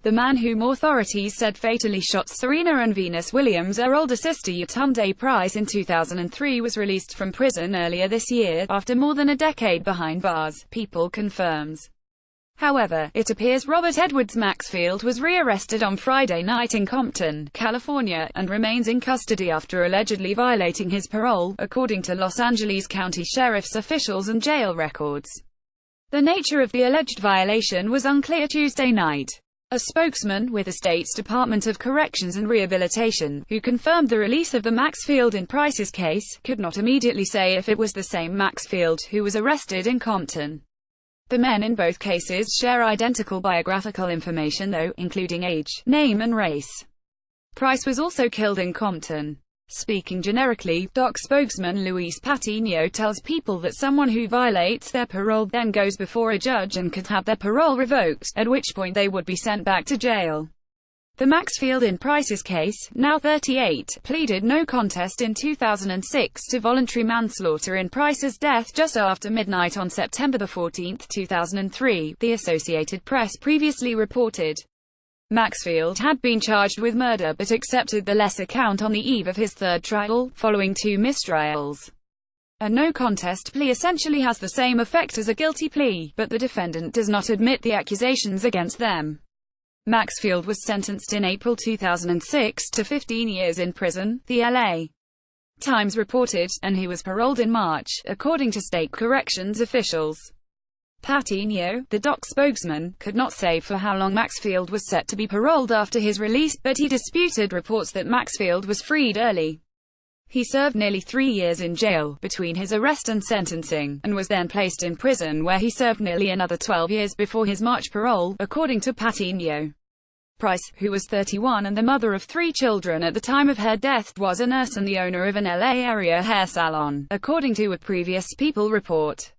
The man whom authorities said fatally shot Serena and Venus Williams' older sister Yetunde Price in 2003 was released from prison earlier this year, after more than a decade behind bars, People confirms. However, it appears Robert Edwards Maxfield was rearrested on Friday night in Compton, California, and remains in custody after allegedly violating his parole, according to Los Angeles County Sheriff's officials and jail records. The nature of the alleged violation was unclear Tuesday night. A spokesman with the state's Department of Corrections and Rehabilitation, who confirmed the release of the Maxfield and Price's case, could not immediately say if it was the same Maxfield who was arrested in Compton. The men in both cases share identical biographical information though, including age, name and race. Price was also killed in Compton. Speaking generically, DOC spokesman Luis Patiño tells People that someone who violates their parole then goes before a judge and could have their parole revoked, at which point they would be sent back to jail. The Maxfield in Price's case, now 38, pleaded no contest in 2006 to voluntary manslaughter in Price's death just after midnight on September 14, 2003, the Associated Press previously reported. Maxfield had been charged with murder but accepted the lesser count on the eve of his third trial, following 2 mistrials. A no contest plea essentially has the same effect as a guilty plea, but the defendant does not admit the accusations against them. Maxfield was sentenced in April 2006 to 15 years in prison, the LA Times reported, and he was paroled in March, according to state corrections officials. Patiño, the DOC spokesman, could not say for how long Maxfield was set to be paroled after his release, but he disputed reports that Maxfield was freed early. He served nearly 3 years in jail, between his arrest and sentencing, and was then placed in prison where he served nearly another 12 years before his March parole, according to Patiño. Price, who was 31 and the mother of 3 children at the time of her death, was a nurse and the owner of an LA area hair salon, according to a previous People report.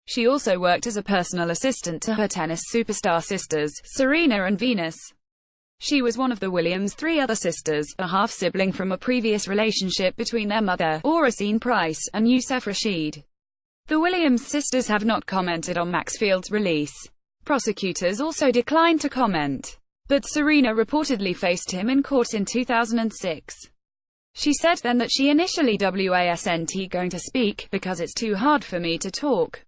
She also worked as a personal assistant to her tennis superstar sisters, Serena and Venus. She was one of the Williams' 3 other sisters, a half-sibling from a previous relationship between their mother, Oracene Price, and Youssef Rashid. The Williams sisters have not commented on Maxfield's release. Prosecutors also declined to comment. But Serena reportedly faced him in court in 2006. She said then that she initially wasn't going to speak, because it's too hard for me to talk.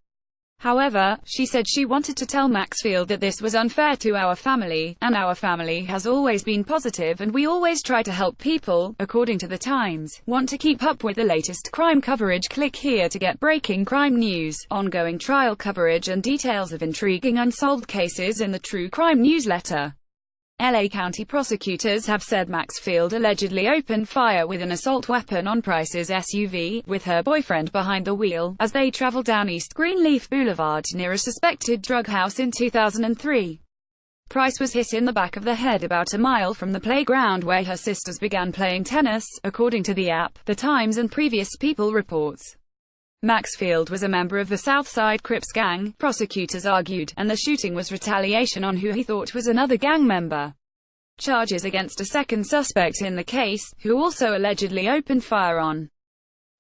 However, she said she wanted to tell Maxfield that this was unfair to our family, and our family has always been positive and we always try to help people. According to The Times, want to keep up with the latest crime coverage? Click here to get breaking crime news, ongoing trial coverage and details of intriguing unsolved cases in the True Crime newsletter. LA County prosecutors have said Maxfield allegedly opened fire with an assault weapon on Price's SUV, with her boyfriend behind the wheel, as they traveled down East Greenleaf Boulevard near a suspected drug house in 2003. Price was hit in the back of the head about a mile from the playground where her sisters began playing tennis, according to the app, The Times and previous People reports. Maxfield was a member of the Southside Crips gang, prosecutors argued, and the shooting was retaliation on who he thought was another gang member. Charges against a second suspect in the case, who also allegedly opened fire on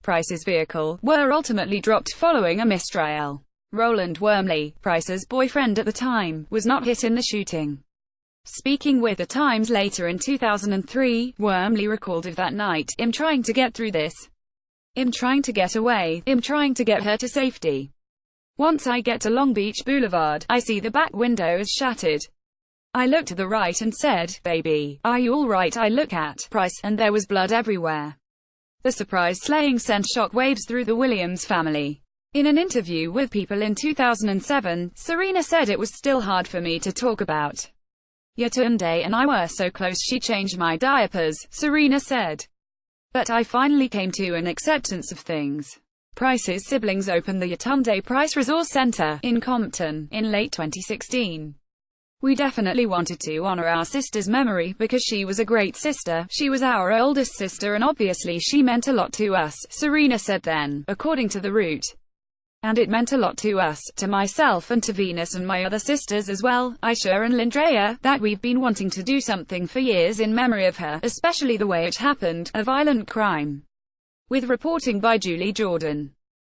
Price's vehicle, were ultimately dropped following a mistrial. Roland Wormley, Price's boyfriend at the time, was not hit in the shooting. Speaking with The Times later in 2003, Wormley recalled of that night, "I'm trying to get through this. I'm trying to get away. I'm trying to get her to safety. Once I get to Long Beach Boulevard, I see the back window is shattered. I looked to the right and said, 'Baby, are you all right?' I look at Price, and there was blood everywhere." The surprise slaying sent shockwaves through the Williams family. In an interview with People in 2007, Serena said, "It was still hard for me to talk about. Yetunde and I were so close, she changed my diapers," Serena said. "But I finally came to an acceptance of things." Price's siblings opened the Yetunde Price Resource Center in Compton in late 2016. "We definitely wanted to honor our sister's memory because she was a great sister. She was our oldest sister and obviously she meant a lot to us," Serena said then, according to The Root. "And it meant a lot to us, to myself and to Venus and my other sisters as well, Aisha and Lindrea, that we've been wanting to do something for years in memory of her, especially the way it happened, a violent crime." With reporting by Julie Jordan.